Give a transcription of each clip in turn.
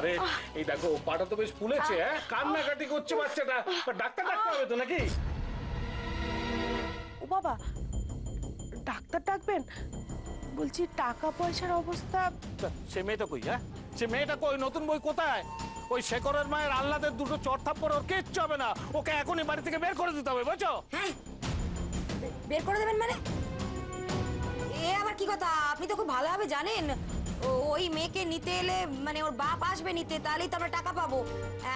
আরে এই দেখো পাটা তো বেশ ফুলেছে, হ্যাঁ কান্নাকাটি করছে বাচ্চাটা, ডাক্তার ডাকতে হবে তো নাকি? ও বাবা, ডাক্তার ডাকবেন? বলছি টাকা পয়সার অবস্থা। সে মেয়েটা কই? হ্যাঁ সে মেয়েটা কই? নতুন বই কোথায়? ওই শেখরের মায়ের আহ্লাদের দুটো চট থাপ্পড় ওর কিচ্ছু হবে না, ওকে এখনই বাড়ি থেকে বের করে দিতে হবে, বুঝছো? হ্যাঁ বের করে দেবেন মানে? এ আবার কি কথা? আপনি তো খুব ভালোভাবে জানেন ওই মেয়েকে নিতে এলে মানে ওর বাপ আসবে নিতে, তাহলেই তো আমরা টাকা পাবো।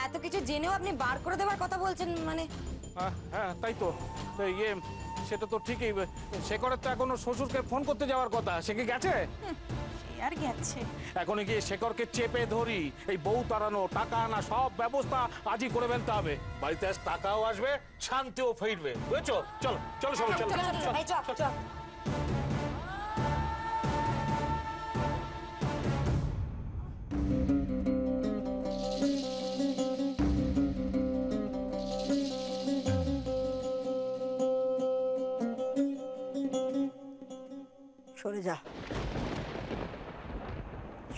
এত কিছু জেনেও আপনি বার করে দেওয়ার কথা বলছেন মানে? হ্যাঁ তাই তো। ইয়ে সেটা তো ঠিকই, শেখরের তো এখনো শ্বশুরকে ফোন করতে যাওয়ার কথা, সে কি গেছে? আর গেছে? এখনই গিয়ে শেখরকে চেপে ধরি, এই বউ তাড়ানো, টাকা আনা সব ব্যবস্থা আজই করে ফেলতে হবে। বাড়িতে আজ টাকাও আসবে, শান্তিও ফিরবে, বুঝছো? চলো চলো সবাই চলো। সরে যা,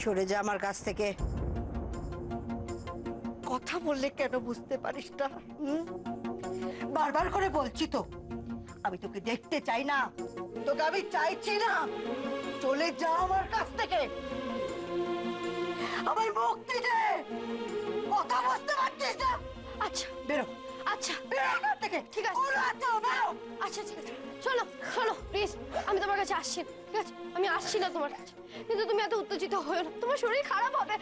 সরে যা আমার কাছ থেকে। কথা বললে কেন বুঝতে পারিস না? বারবার করে বলছি তো, আমি তোকে দেখতে চাই না, তোকে আমি চাইছি না। চলে যা আমার কাছ থেকে, আমার মুক্তি দে। কথা বুঝতে পারছিস না? আচ্ছা বেরো, আচ্ছা বেরো এখান থেকে। ঠিক আছে, বেরো। আচ্ছা ঠিক আছে, চলো চলো প্লিজ, আমি তোমার কাছে আসছি, ঠিক আছে? আমি আসছি না তোমার কাছে, কিন্তু তুমি এত উত্তেজিত হয়েও না, তোমার শরীর খারাপ হবে।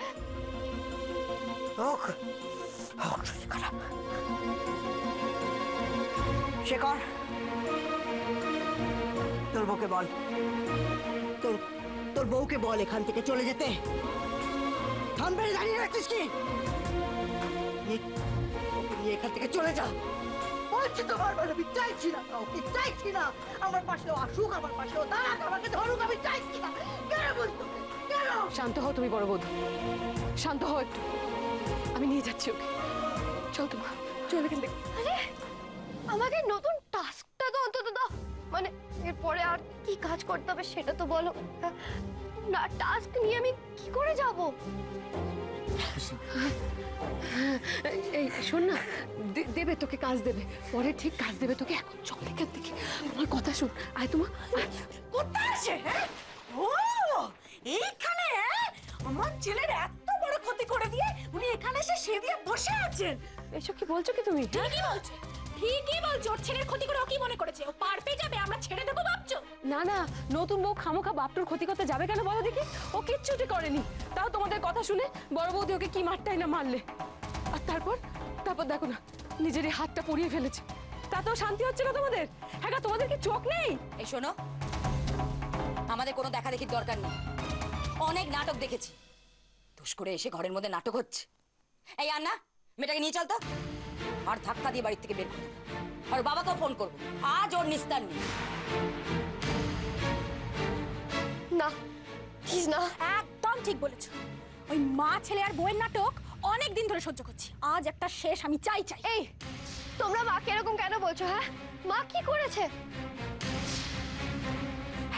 শরীর খারাপ। শেখর, তোর বউকে বল, তোর বউকে বল এখান থেকে চলে যেতে। থামবে, দাঁড়িয়ে রাখছিস কি? এখান থেকে চলে যা বলছি তো বারবার। আমি চাইছি না কাউকে, চাইছি না আমার পাশেও আসুক, আমার পাশেও দাঁড়াক, আমাকে ধরুক, আমি চাইছি না। কেন বলতো? কেন? শান্ত হও তুমি বড় বৌদি, শান্ত হও একটু, আমি নিয়ে যাচ্ছি ওকে। চল তোমার, চল এখান থেকে। আরে আমাকে নতুন টাস্কটা তো অন্তত দাও, মানে এরপরে আর কি কাজ করতে হবে সেটা তো বলো না। টাস্ক নিয়ে আমি কি করে যাব? এই শোন না, দেবে তোকে কাজ দেবে, পরে ঠিক কাজ দেবে তোকে। এখন চল এখান থেকে, আমার কথা শোন। আয় তোমার কোথায় আসে? হ্যাঁ ও এইখানে? আমার ছেলের এত বড় ক্ষতি করে দিয়ে উনি এখানে এসে সেদিয়ে বসে আছেন। এসব কি বলছো কি তুমি? ঠিকই বলছে, ঠিকই বলছে। ওর ছেলের ক্ষতি করে ও কি মনে করেছে ও পার পেয়ে যাবে? আমরা ছেড়ে দেবো ভাবছো? না না, নতুন বউ খামোখা বাপটুর ক্ষতি করতে যাবে কেন বলো দেখি? ও কিচ্ছুটি করেনি, তাও তোমাদের কথা শুনে বড় বৌদি ওকে কি মারটাই না মারলে। আর তারপর দেখো না, নিজেরই হাতটা পুড়িয়ে ফেলেছে, তাতেও শান্তি হচ্ছে না তোমাদের? হ্যাঁ তোমাদের কি চোখ নেই? এই শোনো, আমাদের কোনো দেখা দেখির দরকার নেই, অনেক নাটক দেখেছি। দোষ করে এসে ঘরের মধ্যে নাটক হচ্ছে। এই আন্না, মেয়েটাকে নিয়ে চল তো, আর ধাক্কা দিয়ে বাড়ি থেকে বের করে দেবো। আর বাবাকেও ফোন করবো, আজ ওর নিস্তার নেই। না প্লিজ না। একদম ঠিক বলেছো। ওই মা ছেলে আর বউয়ের নাটক অনেক দিন ধরে সহ্য করছি, আজ একটা শেষ আমি চাই। এই তোমরা মাকে এরকম কেন বলছো? হ্যাঁ মা কি করেছে?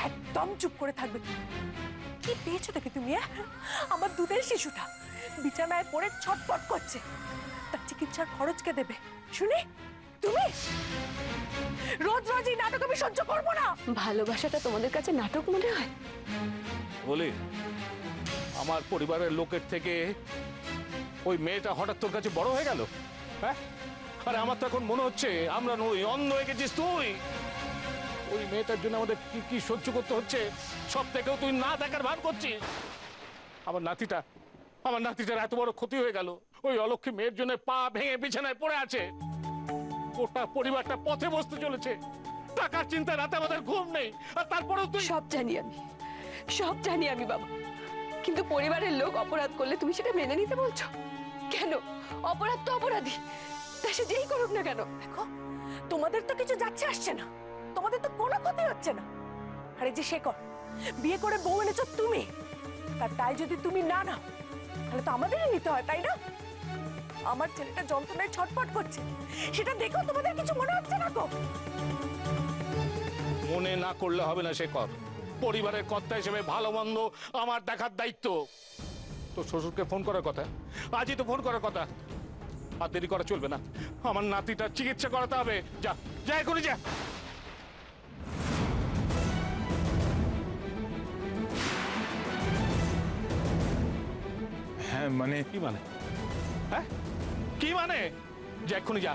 একদম চুপ করে থাকবে। কি পেয়েছো দেখে তুমি? আমার দুধের শিশুটা বিছানায় পড়ে ছটফট করছে, তার চিকিৎসার খরচ কে দেবে শুনি? তুমি? রোজ রোজ এই নাটক আমি সহ্য করবো না। ভালোবাসাটা তোমাদের কাছে নাটক মনে হয়? বলি, আমার পরিবারের লোকের থেকে ওই মেয়েটা হঠাৎ তোর কাছে বড় হয়ে গেল? হ্যাঁ আরে আমার তো এখন মনে হচ্ছে আমরা নই, অন্ধ হয়ে গেছিস তুই। ওই মেয়েটার জন্য আমাদের কি কি সহ্য করতে হচ্ছে, সব থেকেও তুই না দেখার ভান করছিস। আমার নাতিটার এত বড় ক্ষতি হয়ে গেল, ওই অলক্ষী মেয়ের জন্য পা ভেঙে বিছানায় পড়ে আছে। গোটা পরিবারটা পথে বসতে চলেছে, টাকার চিন্তায় রাতে আমাদের ঘুম নেই। আর তারপরেও তুই। সব জানি আমি বাবা, কিন্তু পরিবারের লোক অপরাধ করলে তুমি সেটা মেনে নিতে বলছো কেন? অপরাধ তো অপরাধী, তা সে যেই করুক না কেন। দেখো, তোমাদের তো কিছু যাচ্ছে আসছে না, তোমাদের তো কোনো ক্ষতি হচ্ছে না। আরে যে শেখর বিয়ে করে বউ এনেছো তুমি, তার তাই যদি তুমি না নাও তাহলে তো আমাদেরই নিতে হয়, তাই না? আমার ছেলেটা যন্ত্রণায় ছটফট করছে, সেটা দেখো তোমাদের কিছু মনে হচ্ছে না গো? মনে না করলে হবে না শেখর, পরিবারের কর্তা হিসেবে ভালো মন্দ আমার দেখার দায়িত্ব। তোর শ্বশুরকে ফোন করার কথা, আজই তো ফোন করার কথা। আর দেরি করা চলবে না, আমার নাতিটার চিকিৎসা করাতে হবে। যা যা এখনই যা। হ্যাঁ মানে কি মানে? হ্যাঁ কি মানে? যা এক্ষুনি যা,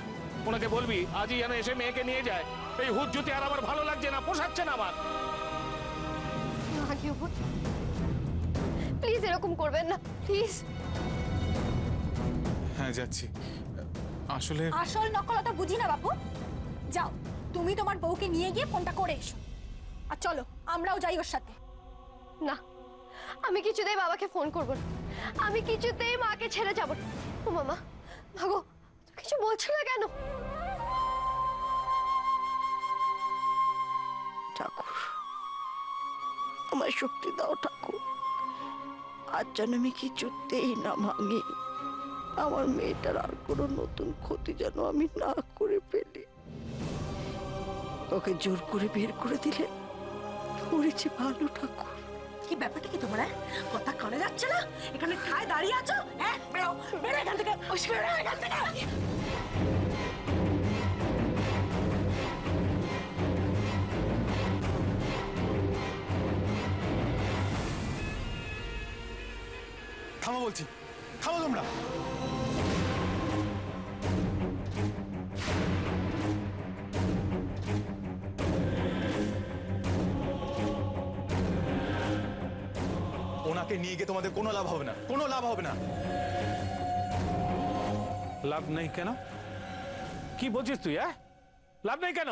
ওনাকে বলবি আজই যেন এসে মেয়েকে নিয়ে যায়। এই হুজ্জুতি আর আমার ভালো লাগছে না, পোষাচ্ছে না আমার। না কি উপর, প্লিজ এরকম করবেন না প্লিজ। হ্যাঁ যাচ্ছি। আসলে আসল নকলতা বুঝি না বাপু। যাও তুমি তোমার বউকে নিয়ে গিয়ে ফোনটা করে এসো, আর চলো আমরাও যাই ওর সাথে। না, আমি কিছুতেই বাবাকে ফোন করব না, আমি কিছুতেই মাকে ছেড়ে যাব না। ও মামা, মাগো কিছু বলছো না কেন? ঠাকুর, আমার শক্তি দাও ঠাকুর, আজ যেন আমি কিছুতেই না ভাঙি। আমার মেয়েটার আর কোনো নতুন ক্ষতি যেন আমি না করে ফেলি। ওকে জোর করে বের করে দিলে করেছে ভালো ঠাকুর। কি ব্যাপারটা কি তোমার? কথা কানে যাচ্ছে না? এখানে ঠায় দাঁড়িয়ে আছো? হ্যাঁ, বেরো বেরো এখান থেকে, বেরো এখান থেকে। থামো বলছি, থামো তোমরা। ওনাকে নিয়ে গিয়ে তোমাদের কোনো লাভ হবে না, কোনো লাভ হবে না। লাভ নেই কেন? কি বলছিস তুই? হ্যাঁ, লাভ নেই কেন?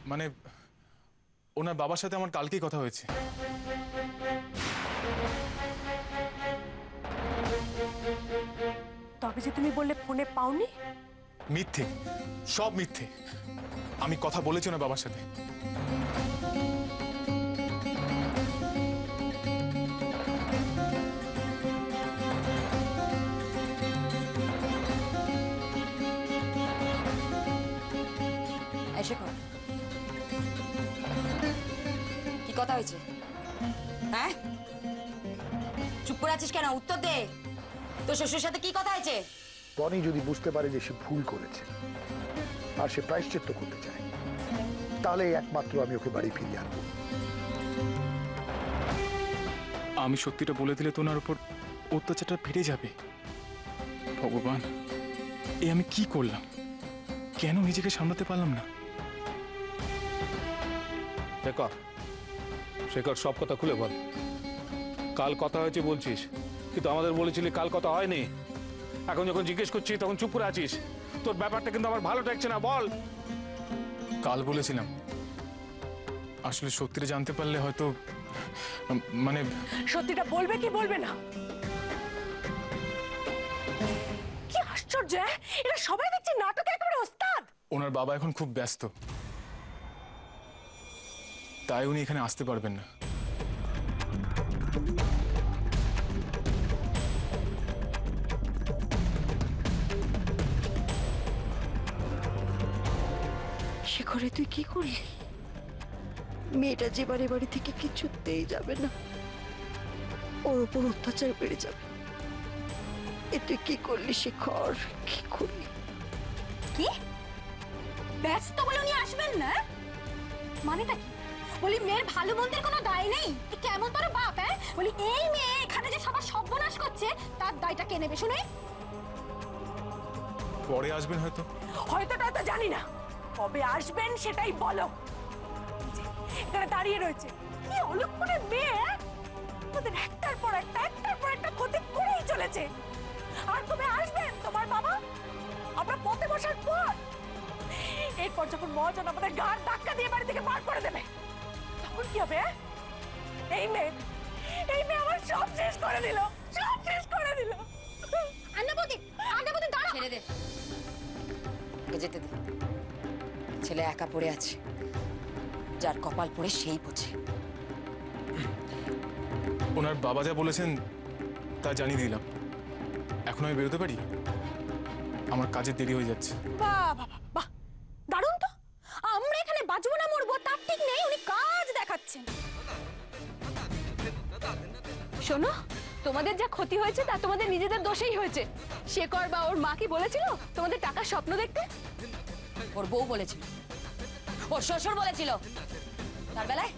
মানে ওনার বাবার সাথে আমার কালকেই কথা হয়েছে। তবে যে তুমি বললে ফোনে পাওনি। মিথ্যে, সব মিথ্যে। আমি কথা বলেছি ওনার বাবার সাথে। এসে কর। কি কথা হয়েছে? হ্যাঁ, চুপ করে আছিস কেন? উত্তর দে। তোর শ্বশুরের সাথে কি কথা হয়েছে? টনি যদি বুঝতে পারে যে সে ভুল করেছে আর সে প্রায়শ্চিত্ত করতে চায়, তাহলে একমাত্র আমি ওকে বাড়ি ফিরিয়ে আনবো। আমি সত্যিটা বলে দিলে তো ওনার উপর অত্যাচারটা ফিরে যাবে। ভগবান, এ আমি কি করলাম? কেন নিজেকে সামলাতে পারলাম না? শেখর, শেখর, সব কথা খুলে বল। কাল কথা হয়েছে বলছিস, কিন্তু আমাদের বলেছিলি কাল কথা হয়নি। এখন যখন জিজ্ঞেস করছি তখন চুপ করে আছিস। তোর ব্যাপারটা কিন্তু আমার ভালো লাগছে না, বল। কাল বলেছিলাম, আসলে সত্যিটা জানতে পারলে হয়তো মানে সত্যিটা বলবে কি বলবে না? কি আশ্চর্য! এরা সবাই দেখছি নাটকে একেবারে ওস্তাদ। ওনার বাবা এখন খুব ব্যস্ত, তাই উনি এখানে আসতে পারবেন না। শেখরে, তুই কি করলি? মেয়েটা যে বাড়ি থেকে কিছুতেই যাবে না, ওর উপর অত্যাচার বেড়ে যাবে। এ তুই কি করলি শেখর, কি করলি? কি ব্যস্ত বলে উনি আসবেন না? মানেটা কি? বলি মেয়ের ভালো মন্দের কোনো দায় নেই? এ কেমন বড় বাপ? হ্যাঁ, বলি এই মেয়ে এখানে যে সবার সর্বনাশ করছে তার দায়টা কে নেবে শুনে? পরে আসবেন হয়তো। হয়তো তো জানি না, কবে আসবেন সেটাই বলো। এখানে দাঁড়িয়ে রয়েছে কি অলক্ষণে মেয়ে, ওদের একটার পর একটা ক্ষতি করেই চলেছে। আর কবে আসবেন তোমার বাবা? আমরা পথে বসার পর, এরপর যখন মহাজন আমাদের গাড় ধাক্কা দিয়ে বাড়ি থেকে বার করে দেবে, তখন কি হবে? এই মেয়ে আমার সব শেষ করে দিল, সব শেষ করে দিল। আন্নাবতী দাঁড়া। ছেড়ে দে, ওকে যেতে দে। ছেলে একা পড়ে আছে, যার কপাল পড়ে সেই বোঝে। ওনার বাবা যা বলেছেন তা জানিয়ে দিলাম। এখন আমি বেরোতে পারি? আমার কাজের দেরি হয়ে যাচ্ছে। বাহ বাহ বাহ, দারুণ তো। আমরা এখানে বাঁচবো না মরবো তার ঠিক নেই, উনি কাজ দেখাচ্ছেন। শোনো, তোমাদের যা ক্ষতি হয়েছে তা তোমাদের নিজেদের দোষেই হয়েছে। শেখর বা ওর মা কি বলেছিল তোমাদের টাকার স্বপ্ন দেখতে? ওর বউ বলেছিল, ওর শ্বশুর বলেছিল। তার বেলায়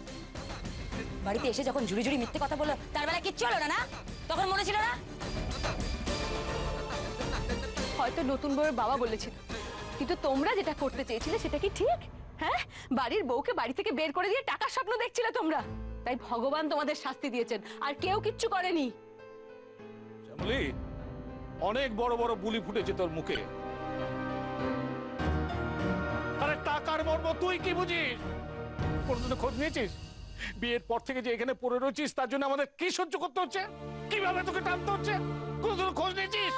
বাড়িতে এসে যখন জুড়ি জুড়ি মিথ্যে কথা বললো, তার বেলায় কিচ্ছু হলো না, না? তখন মনে ছিল না? হয়তো নতুন বউয়ের বাবা বলেছিল, কিন্তু তোমরা যেটা করতে চেয়েছিলে সেটা কি ঠিক? হ্যাঁ, বাড়ির বউকে বাড়ি থেকে বের করে দিয়ে টাকার স্বপ্ন দেখছিলে তোমরা। তাই ভগবান তোমাদের শাস্তি দিয়েছেন, আর কেউ কিচ্ছু করেনি। শ্যামলী, অনেক বড় বড় বুলি ফুটেছে তোর মুখে। আরে টাকার মর্ম তুই কি বুঝিস? কোনদিন খোঁজ নিয়েছিস বিয়ের পর থেকে যে এখানে পড়ে রয়েছিস তার জন্য আমাদের কি সহ্য করতে হচ্ছে, কিভাবে তোকে টানতে হচ্ছে? কোনদিন খোঁজ নিয়েছিস?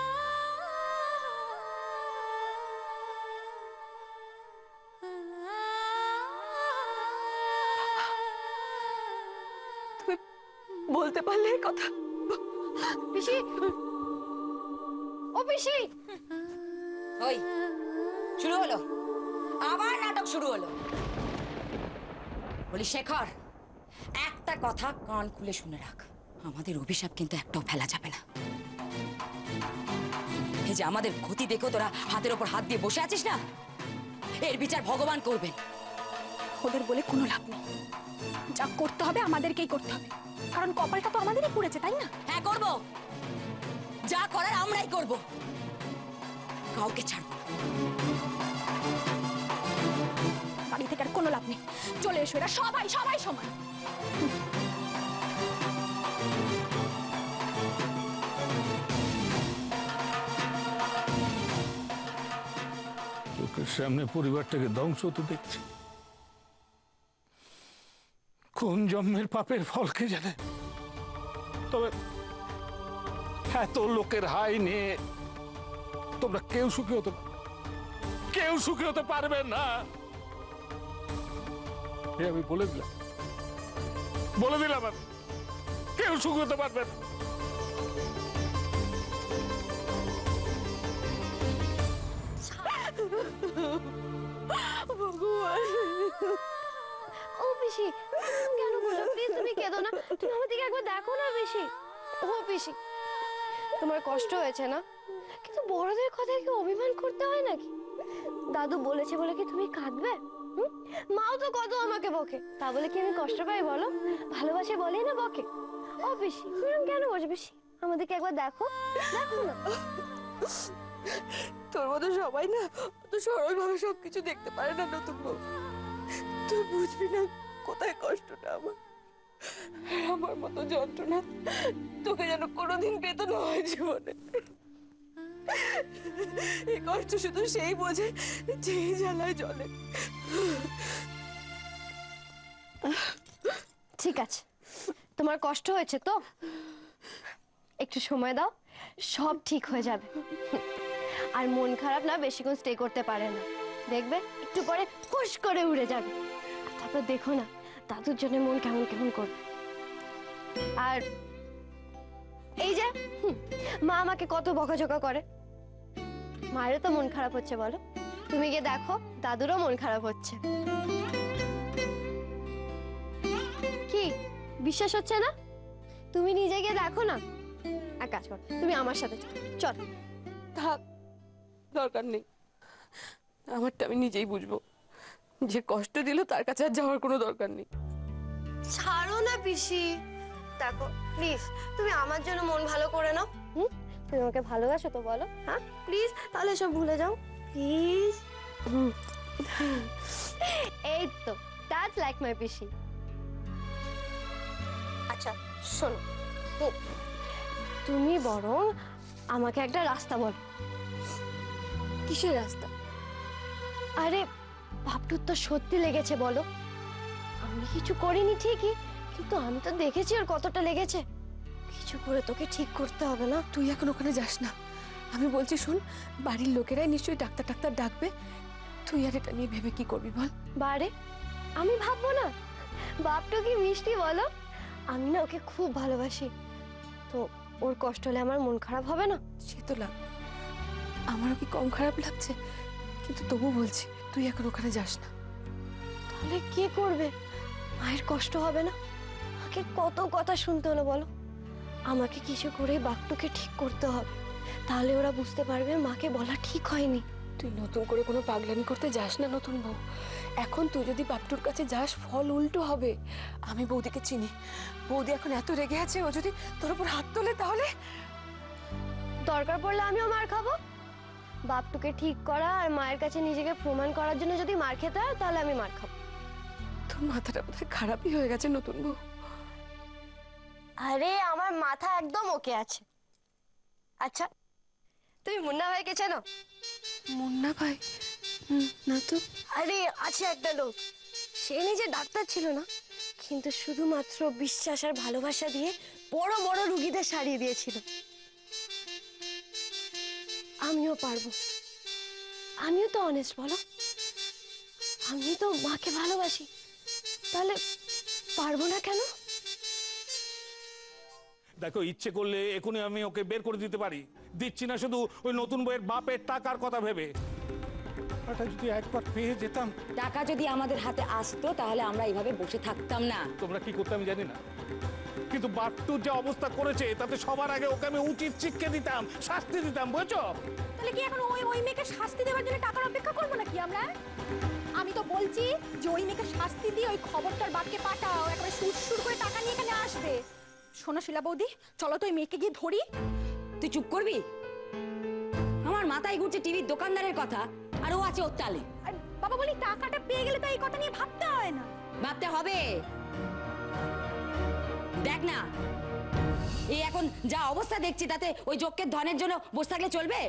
তুমি বলতে পারলে এই কথা? পিসি, ও পিসি। ওই শুরু হলো, আবার নাটক শুরু হলো। বলি শেখর, একটা কথা কান খুলে শুনে রাখ, আমাদের অভিশাপ কিন্তু একটাও ফেলা যাবে না। এই যে আমাদের ক্ষতি দেখো তোরা হাতের ওপর হাত দিয়ে বসে আছিস না, এর বিচার ভগবান করবেন। ওদের বলে কোনো লাভ নেই, যা করতে হবে আমাদেরকেই করতে হবে, কারণ কপালটা তো আমাদেরই পড়েছে, তাই না? হ্যাঁ করব, যা করার আমরাই করব, কাউকে ছাড়ব না। বাড়ি থেকে আর কোনো লাভ নেই, চলে এসো, এরা সবাই সবাই সমান। চোখের সামনে পরিবারটাকে ধ্বংস হতে দেখছি। কোন জন্মের পাপের ফল কে জানে। তবে এত লোকের হাই নিয়ে তোমরা কেউ সুখী হতে কেউ সুখী হতে পারবে না, আমি বলে দিলাম, আমি কেউ সুখী হতে পারবে না। ও পিসি, কেন বলো? প্লিজ তুমি কেঁদো না, তুমি আমার দিকে একবার দেখো না পিসি। ও পিসি, তোমার কষ্ট হয়েছে না, কিন্তু বড়দের কথায় কি অভিমান করতে হয় নাকি? দাদু বলেছে বলে কি তুমি কাঁদবে? মাও তো কত আমাকে বকে, তা বলে কি আমি কষ্ট পাই বলো? ভালোবাসে বলেই না বকে। ও পিসি, তুমি কেন বলছো? পিসি আমাদেরকে একবার দেখো, দেখো না। তোর মতো সবাই না তো সরল ভাবে সবকিছু দেখতে পারে না নতুন বউ। তুই বুঝবি না কোথায় কষ্টটা আমার, আমার মতো যন্ত্রণা তোকে যেন কোনোদিন পেতে না হয় জীবনে। এই কষ্ট শুধু সেই বোঝে যে জ্বালায় জ্বলে। ঠিক আছে, তোমার কষ্ট হয়েছে তো, একটু সময় দাও, সব ঠিক হয়ে যাবে। আর মন খারাপ না বেশিক্ষণ স্টে করতে পারে না, দেখবে একটু পরে হুশ করে উড়ে যাবে। তারপর দেখো না দাদুর জন্য মন কেমন কেমন করবে। আর এই যে মা আমাকে কত বকাঝকা করে, মায়েরও তো মন খারাপ হচ্ছে বলো, তুমি গিয়ে দেখো দাদুরও মন খারাপ হচ্ছে। কি বিশ্বাস হচ্ছে না? তুমি নিজে গিয়ে দেখো না। এক কাজ কর, তুমি আমার সাথে চল। থাক, দরকার নেই, আমারটা আমি নিজেই বুঝবো। যে কষ্ট দিল তার কাছে আর যাওয়ার কোনো দরকার নেই। ছাড়ো না পিসি, দেখো প্লিজ তুমি আমার জন্য মন ভালো করে নাও। তুমি আমাকে ভালোবাসো তো বলো, হ্যাঁ প্লিজ, তাহলে সব ভুলে যাও প্লিজ। এই তো, দ্যাটস লাইক মাই পিসি। আচ্ছা শোনো, তুমি বরং আমাকে একটা রাস্তা বলো। কিসের রাস্তা? আরে ভাবটুর তো সত্যি লেগেছে বলো, আমি কিছু করিনি ঠিকই, কিন্তু আমি তো দেখেছি ওর কতটা লেগেছে। কিছু করে তোকে ঠিক করতে হবে না। তুই এখন ওখানে যাস না, আমি বলছি শোন, বাড়ির লোকেরাই নিশ্চয়ই ডাক্তার টাক্তার ডাকবে, তুই আর এটা নিয়ে ভেবে কি করবি বল? বারে আমি ভাববো না? বাপটু কি মিষ্টি বলো, আমি না ওকে খুব ভালোবাসি, তো ওর কষ্ট হলে আমার মন খারাপ হবে না? সে তো লাগ, আমারও কি কম খারাপ লাগছে, কিন্তু তবু বলছি তুই এখন ওখানে যাস না। তাহলে কি করবে? মায়ের কষ্ট হবে না? মাকে কত কথা শুনতে হলো বলো, আমাকে কিছু করে বাঘটুকে ঠিক করতে হবে, তাহলে ওরা বুঝতে পারবে মাকে বলা ঠিক হয়নি। তুই নতুন করে কোনো পাগলামি করতে যাস না নতুন বউ। এখন তুই যদি বাপটুর কাছে যাস ফল উল্টো হবে। আমি বৌদিকে চিনি, বৌদি এখন এত রেগে আছে, ও যদি তোর উপর হাত তোলে তাহলে। দরকার পড়লে আমিও মার খাবো। বাপটুকে ঠিক করা আর মায়ের কাছে নিজেকে প্রমাণ করার জন্য যদি মার খেতে হয় তাহলে আমি মার খাবো। তোর মাথাটা বোধহয় খারাপই হয়ে গেছে নতুন বউ। আরে আমার মাথা একদম ওকে আছে। আচ্ছা তুমি মুন্না ভাইকে চেনো? মুন্না ভাই? না তো। আরে আছে একটা লোক, সে নিজে ডাক্তার ছিল না, কিন্তু শুধুমাত্র বিশ্বাস আর ভালোবাসা দিয়ে বড় বড় রুগীদের সারিয়ে দিয়েছিল। আমিও পারবো। আমিও তো অনেস্ট, বলো? আমি তো মাকে ভালোবাসি, তাহলে পারবো না কেন? দেখো, ইচ্ছে করলে এখনই আমি ওকে বের করে দিতে পারি। দিচ্ছি না শুধু ওই নতুন বইয়ের বাপের টাকার কথা ভেবে। টাকাটা যদি একবার পেয়ে যেতাম। টাকা যদি আমাদের হাতে আসতো তাহলে আমরা এইভাবে বসে থাকতাম না। তোমরা কি করতে আমি জানি না, কিন্তু বাট্টুর যে অবস্থা করেছে তাতে সবার আগে ওকে আমি উচিত শিক্ষা দিতাম, শাস্তি দিতাম, বুঝছো? তাহলে কি এখন ওই মেয়েকে শাস্তি দেওয়ার জন্য টাকার অপেক্ষা করবো নাকি আমরা? আমি তো বলছি যে ওই মেয়েকে শাস্তি দিয়ে ওই খবরটার বাটকে পাঠাও, একেবারে সুর করে টাকা নিয়ে এখানে আসবে। শোনো শিলা বৌদি, চলো তো ওই মেয়েকে গিয়ে ধরি। তুই চুপ করবি? আমার মাথায় ঘুরছে টিভির দোকানদারের কথা, আর ও আছে ওর তালে। আর বাবা বলি টাকাটা পেয়ে গেলে তো এই কথা নিয়ে ভাবতে হয় না। ভাবতে হবে। দেখ না, এই এখন যা অবস্থা দেখছি তাতে ওই যজ্ঞের ধনের জন্য বসে থাকলে চলবে?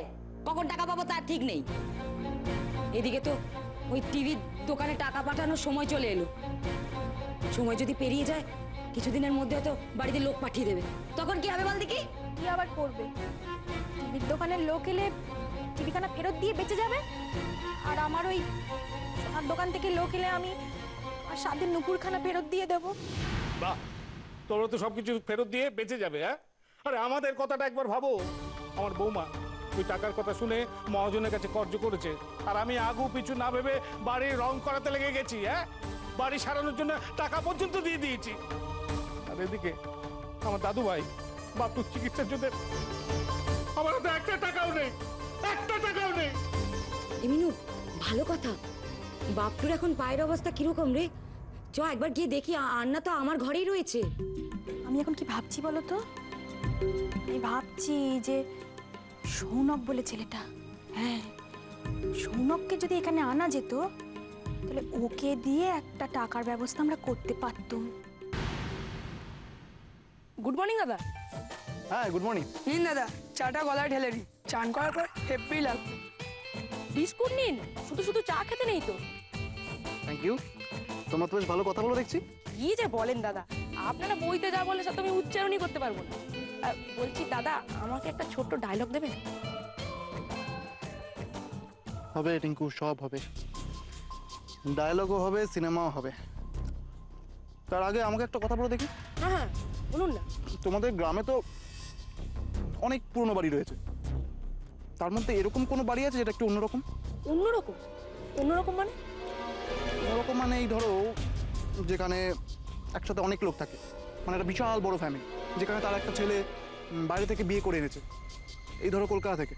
কখন টাকা পাবো তার ঠিক নেই। এদিকে তো ওই টিভির দোকানে টাকা পাঠানোর সময় চলে এলো। সময় যদি পেরিয়ে যায়, কিছুদিনের মধ্যে হয়তো বাড়িতে লোক পাঠিয়ে দেবে, তখন কি হবে বল দেখি? কি আবার করবে? টিভির দোকানের লোক এলে টিভিখানা ফেরত দিয়ে বেঁচে যাবে, আর আমার ওই সোনার দোকান থেকে লোক এলে আমি আর স্বাদের নুপুরখানা ফেরত দিয়ে দেবো। বাহ, তোমরা তো সবকিছু ফেরত দিয়ে বেঁচে যাবে। হ্যাঁ, আরে আমাদের কথাটা একবার ভাবো। আমার বৌমা ওই টাকার কথা শুনে মহাজনের কাছে কর্জ করেছে, আর আমি আগু পিছু না ভেবে বাড়ি রং করাতে লেগে গেছি। হ্যাঁ, বাড়ি সারানোর জন্য টাকা পর্যন্ত দিয়ে দিয়েছি। আর এদিকে আমার দাদু ভাই বাপুর চিকিৎসার জন্য আমার হাতে একটা টাকাও নেই, একটা টাকাও নেই। এমিনু, ভালো কথা। বাপটুর এখন পায়ের অবস্থা কিরকম রে? চ একবার গিয়ে দেখি। আন্না তো আমার ঘরেই রয়েছে। আমি এখন কি ভাবছি বলো তো? আমি ভাবছি যে সৌনক বলে ছেলেটা, হ্যাঁ, সৌনককে যদি এখানে আনা যেত তাহলে ওকে দিয়ে একটা টাকার ব্যবস্থা আমরা করতে পারতাম। গুড মর্নিং দাদা। হ্যাঁ, গুড মর্নিং। নিন দাদা, চাটা গলায় ঢেলে দিন, চান করার পর হেব্বি লাগবে। বিস্কুট নিন, শুধু শুধু চা খেতে নেই তো। Thank you. তোমরা তো বেশ ভালো কথা বলে দেখছি। কি যে বলেন দাদা, আপনারা বইতে যা বলে সব তো আমি উচ্চারণই করতে পারবো না। বলছি দাদা, আমাকে একটা ছোট্ট ডায়লগ দেবেন? হবে টিঙ্কু, সব হবে। ডায়লগও হবে, সিনেমাও হবে। তার আগে আমাকে একটা কথা বলে দেখি। হ্যাঁ হ্যাঁ, বলুন না। তোমাদের গ্রামে তো অনেক পুরনো বাড়ি রয়েছে, তার মধ্যে এরকম কোনো বাড়ি আছে যেটা একটু অন্যরকম? অন্যরকম? অন্যরকম মানে? অন্যরকম মানে এই ধরো, যেখানে একসাথে অনেক লোক থাকে, মানে একটা বিশাল বড় ফ্যামিলি, যেখানে তার একটা ছেলে বাইরে থেকে বিয়ে করে এনেছে, এই ধরো কলকাতা থেকে।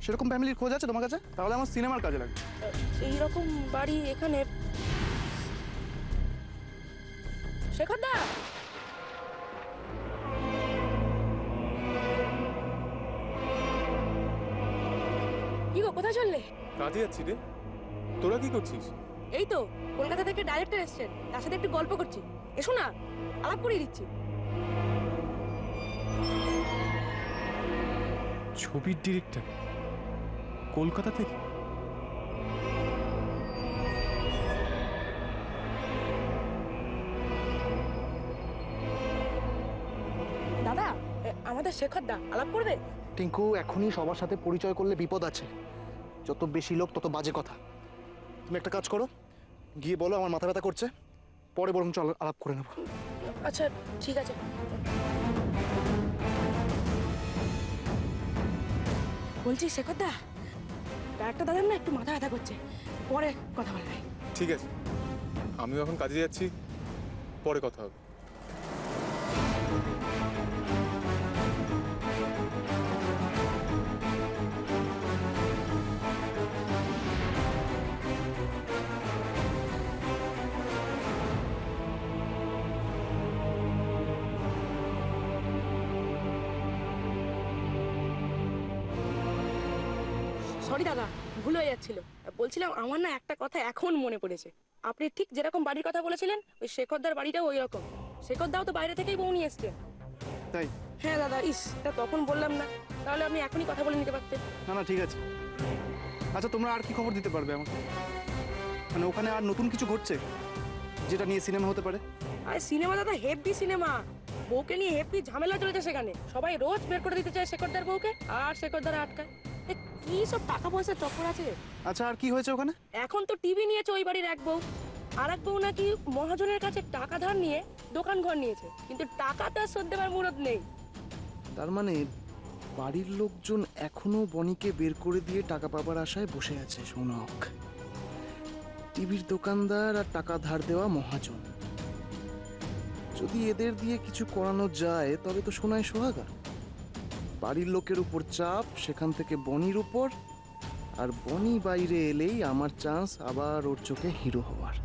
সেরকম ফ্যামিলির খোঁজ আছে তোমার কাছে? তাহলে আমার সিনেমার কাজে লাগবে। এইরকম বাড়ি এখানে? শেখর দা, কি গো, কোথায় চললে? কাজে যাচ্ছি রে। তোরা কি করছিস? এই তো কলকাতা থেকে ডাইরেক্টর এসেছেন, তার সাথে একটু গল্প করছি। এসো না, আলাপ করিয়ে দিচ্ছি। ছবির ডিরেক্টর কলকাতা থেকে? দাদা, আমাদের শেখর দা আলাপ করবে। টিঙ্কু, এখনই সবার সাথে পরিচয় করলে বিপদ আছে। যত বেশি লোক তত বাজে কথা। তুমি একটা কাজ করো, গিয়ে বলো আমার মাথা ব্যথা করছে, পরে বরং চল আলাপ করে নেবো। আচ্ছা ঠিক আছে। বলছি শেখর দা, ডাক্তার দাদার না একটু মাথা ব্যথা করছে, পরে কথা বলবে। ঠিক আছে, আমিও এখন কাজে যাচ্ছি, পরে কথা হবে। সরি দাদা, ভুল হয়ে যাচ্ছিল। বলছিলাম আমার না একটা কথা এখন মনে পড়েছে। আপনি ঠিক যেরকম বাড়ির কথা বলেছিলেন, ওই শেখরদার বাড়িটাও ওই রকম। শেখরদাও তো বাইরে থেকেই বউ নিয়ে এসছে। তাই? হ্যাঁ দাদা, তা তখন বললাম না, তাহলে আপনি এখনই কথা বলে নিতে পারতেন। না না, ঠিক আছে। আচ্ছা, তোমরা আর কি খবর দিতে পারবে আমাকে? মানে ওখানে আর নতুন কিছু ঘটছে যেটা নিয়ে সিনেমা হতে পারে? আর সিনেমা দাদা, হেভি সিনেমা। বউকে নিয়ে হেভি ঝামেলা চলেছে সেখানে। সবাই রোজ বের করে দিতে চায় শেখরদার বউকে, আর শেখরদার আটকায়। কি সব টাকা পয়সার চক্কর আছে। আচ্ছা, আর কি হয়েছে ওখানে? এখন তো টিভি নিয়েছে ওই বাড়ির এক বউ, আর এক বউ নাকি মহাজনের কাছে টাকা ধার নিয়ে দোকান ঘর নিয়েছে, কিন্তু টাকাটা শোধ দেওয়ার মুরত নেই। তার মানে বাড়ির লোকজন এখনো বনিকে বের করে দিয়ে টাকা পাবার আশায় বসে আছে। শৌনক, টিভির দোকানদার আর টাকা ধার দেওয়া মহাজন। যদি এদের দিয়ে কিছু করানো যায় তবে তো সোনায় সোহাগা। বাড়ির লোকের উপর চাপ, সেখান থেকে বনির উপর, আর বনি বাইরে এলেই আমার চান্স আবার ওর চোখে হিরো হওয়ার।